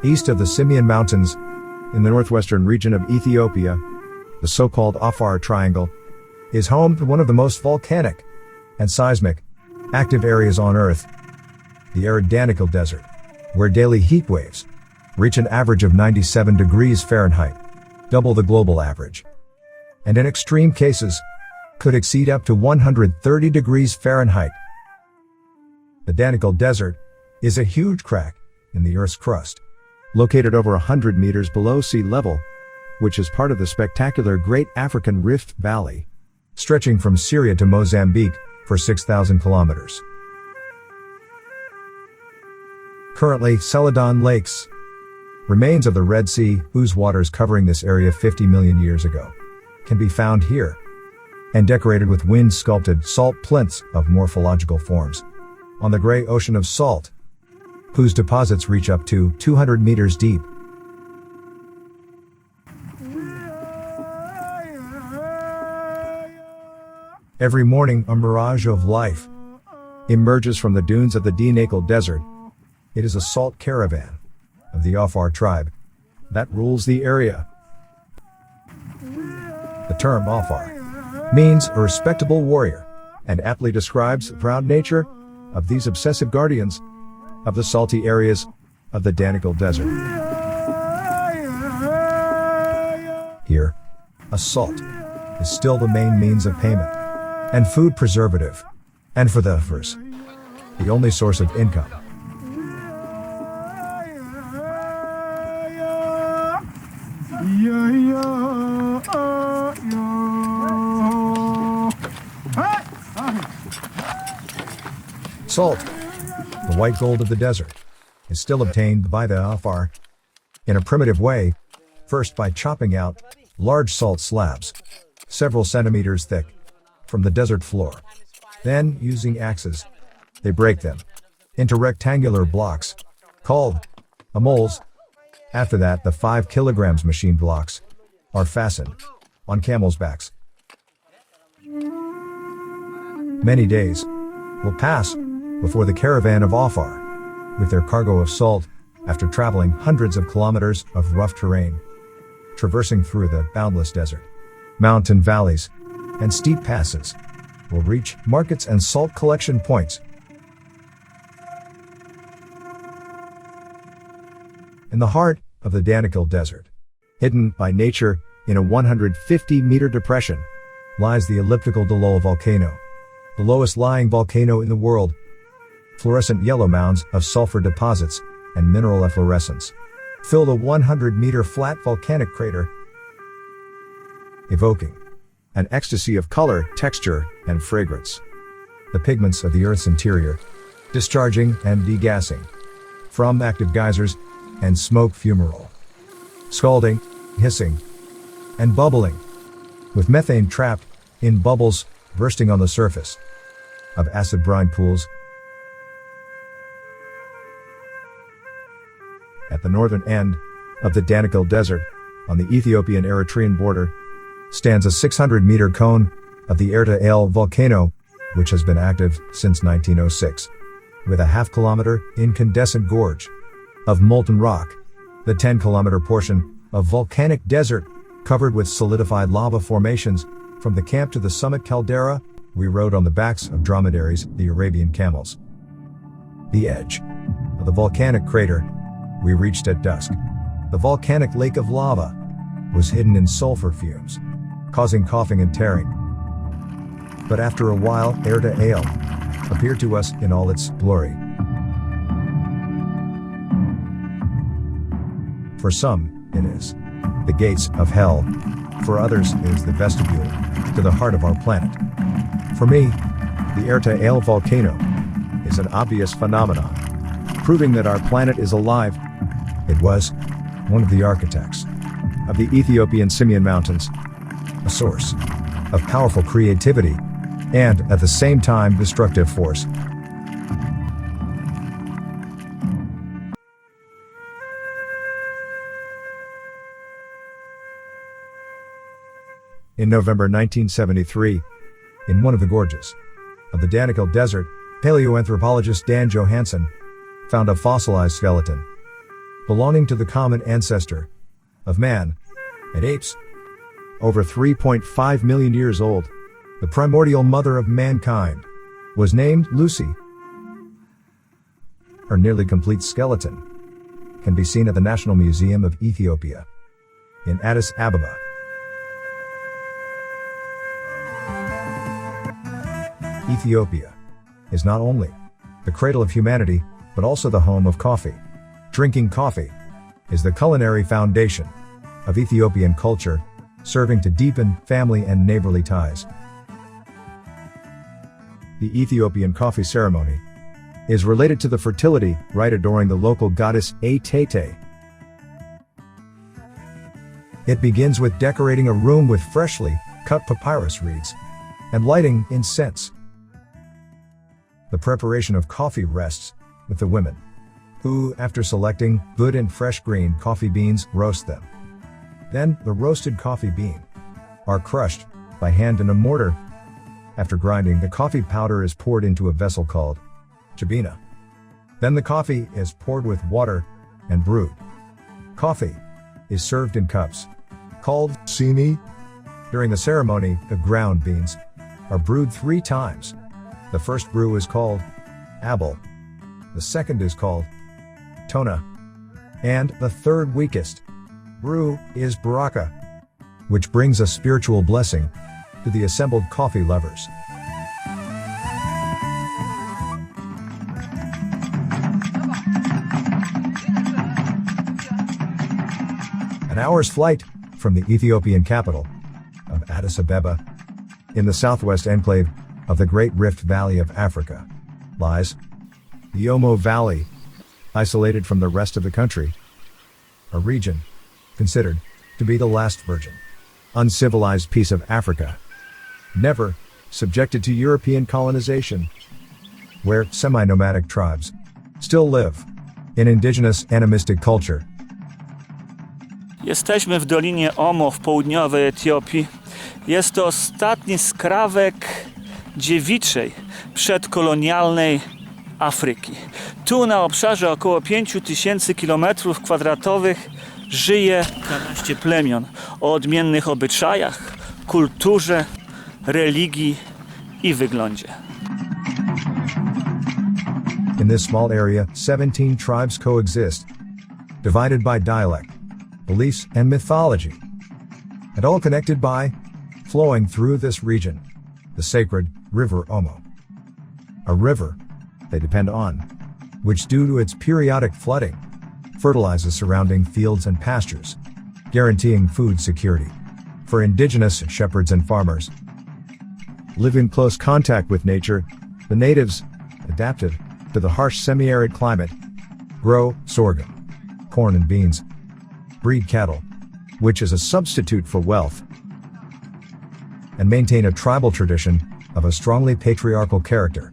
East of the Simien Mountains, in the northwestern region of Ethiopia, the so-called Afar Triangle is home to one of the most volcanic and seismic active areas on Earth, the arid Danakil Desert, where daily heat waves reach an average of 97 degrees Fahrenheit, double the global average, and in extreme cases, could exceed up to 130 degrees Fahrenheit. The Danakil Desert is a huge crack in the Earth's crust, located over 100 meters below sea level, which is part of the spectacular Great African Rift Valley, stretching from Syria to Mozambique for 6,000 kilometers. Currently, Celadon Lakes, remains of the Red Sea, whose waters covering this area 50 million years ago, can be found here, and decorated with wind-sculpted salt plinths of morphological forms on the gray ocean of salt, whose deposits reach up to 200 meters deep. Every morning, a mirage of life emerges from the dunes of the Danakil Desert. It is a salt caravan of the Afar tribe that rules the area. The term Afar means a respectable warrior and aptly describes the proud nature of these obsessive guardians of the salty areas of the Danakil Desert. Here, assault is still the main means of payment and food preservative, and for the Afars, the only source of income. Salt, the white gold of the desert, is still obtained by the Afar in a primitive way, first by chopping out large salt slabs, several centimeters thick, from the desert floor. Then, using axes, they break them into rectangular blocks, called moles. After that, the 5 kilograms machine blocks are fastened on camels' backs. Many days will pass before the caravan of Afar, with their cargo of salt, after traveling hundreds of kilometers of rough terrain, traversing through the boundless desert, mountain valleys, and steep passes, will reach markets and salt collection points. In the heart of the Danakil Desert, hidden by nature in a 150-meter depression, lies the elliptical Dalol volcano, the lowest lying volcano in the world. Fluorescent yellow mounds of sulfur deposits and mineral efflorescence fill the 100-meter flat volcanic crater, evoking an ecstasy of color, texture, and fragrance. The pigments of the Earth's interior, discharging and degassing from active geysers and smoke fumarole, scalding, hissing, and bubbling, with methane trapped in bubbles bursting on the surface of acid brine pools. At the northern end of the Danakil Desert, on the Ethiopian-Eritrean border, stands a 600-meter cone of the Erta Ale volcano, which has been active since 1906, with a half-kilometer incandescent gorge of molten rock, the 10-kilometer portion of volcanic desert covered with solidified lava formations. From the camp to the summit caldera, we rode on the backs of dromedaries, the Arabian camels. The edge of the volcanic crater we reached at dusk. The volcanic lake of lava was hidden in sulfur fumes, causing coughing and tearing. But after a while, Erta Ale appeared to us in all its glory. For some, it is the gates of hell. For others, it is the vestibule to the heart of our planet. For me, the Erta Ale volcano is an obvious phenomenon, proving that our planet is alive. It was one of the architects of the Ethiopian Simien Mountains, a source of powerful creativity and, at the same time, destructive force. In November 1973, in one of the gorges of the Danakil Desert, paleoanthropologist Dan Johansen found a fossilized skeleton belonging to the common ancestor of man and apes. Over 3.5 million years old, the primordial mother of mankind was named Lucy. Her nearly complete skeleton can be seen at the National Museum of Ethiopia in Addis Ababa. Ethiopia is not only the cradle of humanity, but also the home of coffee. Drinking coffee is the culinary foundation of Ethiopian culture, serving to deepen family and neighborly ties. The Ethiopian coffee ceremony is related to the fertility rite adoring the local goddess Atete. It begins with decorating a room with freshly cut papyrus reeds and lighting incense. The preparation of coffee rests with the women, who, after selecting good and fresh green coffee beans, roast them. Then, the roasted coffee bean are crushed by hand in a mortar. After grinding, the coffee powder is poured into a vessel called jabina. Then the coffee is poured with water and brewed. Coffee is served in cups, called sini. During the ceremony, the ground beans are brewed 3 times. The first brew is called abel, the second is called tona, and the third weakest brew is baraka, which brings a spiritual blessing to the assembled coffee lovers. An hour's flight from the Ethiopian capital of Addis Ababa, in the southwest enclave of the Great Rift Valley of Africa, lies the Omo Valley, isolated from the rest of the country, a region considered to be the last virgin, uncivilized piece of Africa, never subjected to European colonization, where semi-nomadic tribes still live in indigenous animistic culture. Jesteśmy w Dolinie Omo w południowej Etiopii. Jest to ostatni skrawek dziewiczej przedkolonialnej Afryki. Tu na obszarze około 5000 km² żyje 12 plemion o odmiennych obyczajach, kulturze, religii i wyglądzie. In this small area, 17 tribes coexist, divided by dialect, beliefs, and mythology, and all connected by flowing through this region, the sacred River Omo. A river they depend on, which due to its periodic flooding, fertilizes surrounding fields and pastures, guaranteeing food security for indigenous shepherds and farmers. Live in close contact with nature, the natives, adapted to the harsh semi-arid climate, grow sorghum, corn and beans, breed cattle, which is a substitute for wealth, and maintain a tribal tradition of a strongly patriarchal character,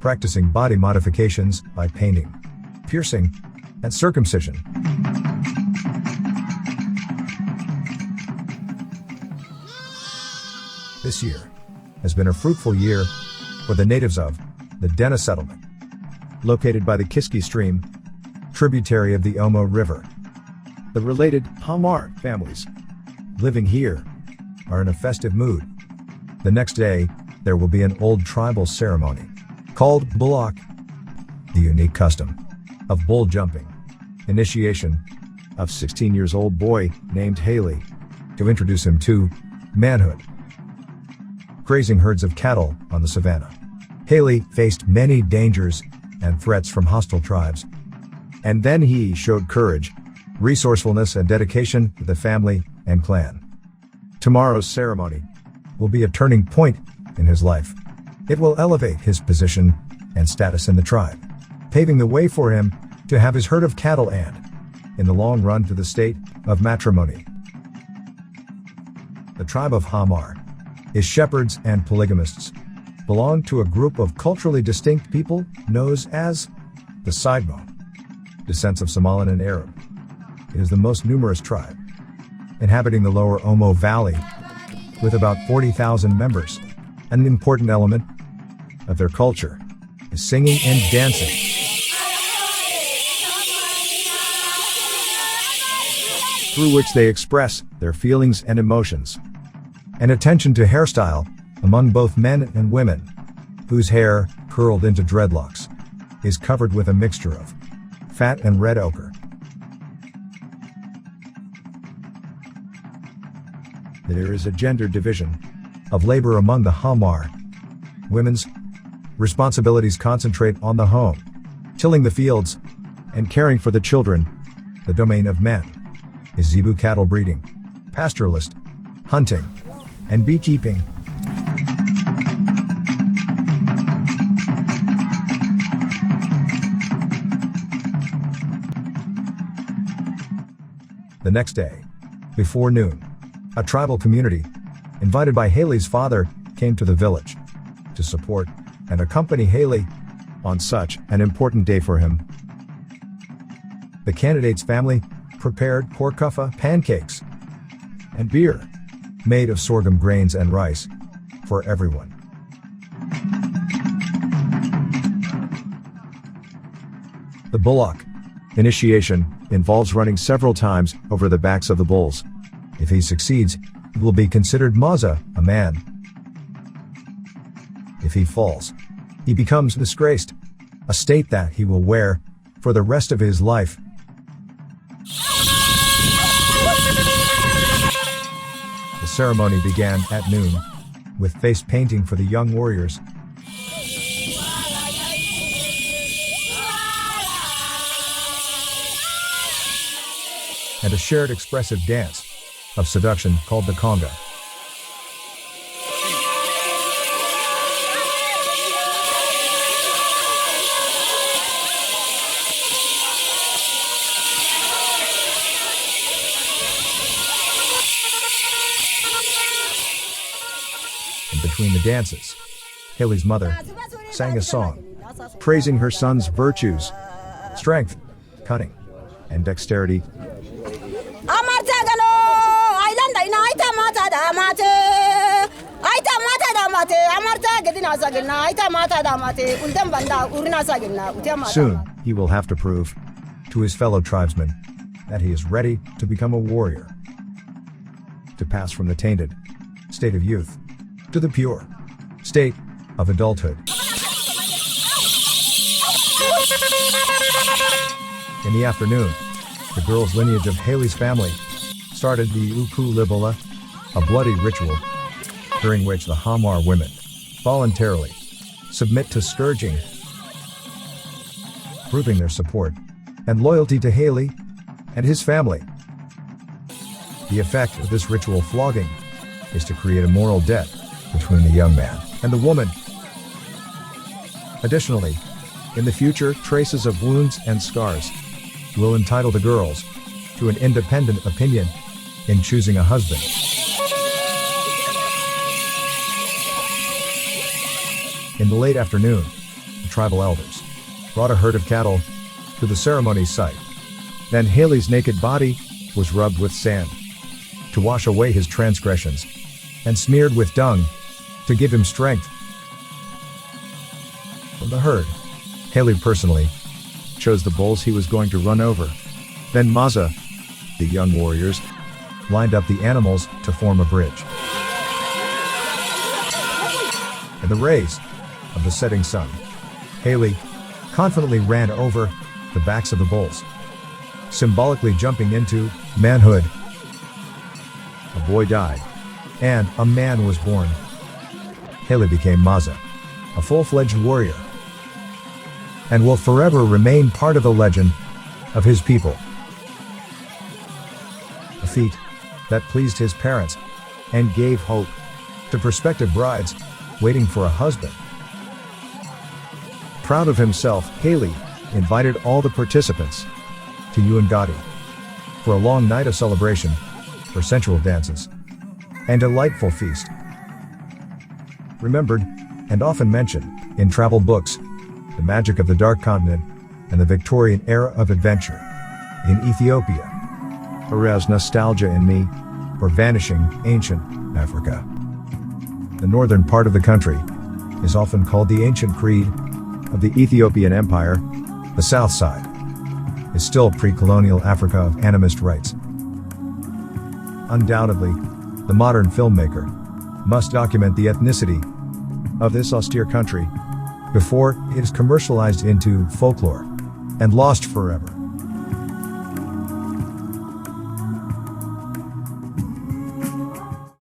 practicing body modifications by painting, piercing, and circumcision. This year has been a fruitful year for the natives of the Dena settlement, located by the Kiski stream, tributary of the Omo River. The related Hamar families living here are in a festive mood. The next day, there will be an old tribal ceremony called bulak, the unique custom of bull jumping, initiation of 16-year-old boy named Haley to introduce him to manhood. Grazing herds of cattle on the savannah, Haley faced many dangers and threats from hostile tribes. And then he showed courage, resourcefulness, and dedication to the family and clan. Tomorrow's ceremony will be a turning point in his life. It will elevate his position and status in the tribe, paving the way for him to have his herd of cattle and, in the long run, to the state of matrimony. The tribe of Hamar is shepherds and polygamists, belong to a group of culturally distinct people known as the Sidmo, descents of Somalian and Arab. It is the most numerous tribe, inhabiting the lower Omo Valley, with about 40,000 members. An important element of their culture is singing and dancing. through which they express their feelings and emotions. And attention to hairstyle among both men and women, whose hair, curled into dreadlocks, is covered with a mixture of fat and red ochre. There is a gender division of labor among the Hamar. Women's responsibilities concentrate on the home, tilling the fields, and caring for the children. The domain of men is zebu cattle breeding, pastoralist, hunting, and beekeeping. The next day, before noon, a tribal community, invited by Haley's father, came to the village to support and accompany Haley on such an important day for him. The candidate's family prepared korkuffa pancakes and beer made of sorghum grains and rice for everyone. The bullock initiation involves running several times over the backs of the bulls. If he succeeds, he will be considered maza, a man. If he falls, he becomes disgraced, a state that he will wear for the rest of his life. The ceremony began at noon, with face painting for the young warriors. And a shared expressive dance of seduction called the conga. And between the dances, Haley's mother sang a song, praising her son's virtues, strength, cunning, and dexterity. Soon, he will have to prove to his fellow tribesmen that he is ready to become a warrior, to pass from the tainted state of youth to the pure state of adulthood. In the afternoon, the girl's lineage of Haley's family started the Uku Libola, a bloody ritual during which the Hamar women voluntarily submit to scourging, proving their support and loyalty to Haley and his family. The effect of this ritual flogging is to create a moral debt between the young man and the woman. Additionally, in the future, traces of wounds and scars will entitle the girls to an independent opinion in choosing a husband. In the late afternoon, the tribal elders brought a herd of cattle to the ceremony site. Then Haley's naked body was rubbed with sand to wash away his transgressions, and smeared with dung to give him strength. From the herd, Haley personally chose the bulls he was going to run over. Then Maza, the young warriors, lined up the animals to form a bridge. In the rays of the setting sun, Haley confidently ran over the backs of the bulls, symbolically jumping into manhood. A boy died, and a man was born. Haley became Maza, a full-fledged warrior, and will forever remain part of the legend of his people. A feat that pleased his parents and gave hope to prospective brides waiting for a husband. Proud of himself, Haley invited all the participants to Uangadi for a long night of celebration, for sensual dances, and delightful feast. Remembered, and often mentioned, in travel books, the magic of the Dark Continent, and the Victorian era of adventure in Ethiopia aroused nostalgia in me for vanishing ancient Africa. The northern part of the country is often called the ancient creed of the Ethiopian Empire. The southside is still pre-colonial Africa of animist rites. undoubtedly, the modern filmmaker must document the ethnicity of this austere country before it is commercialized into folklore and lost forever.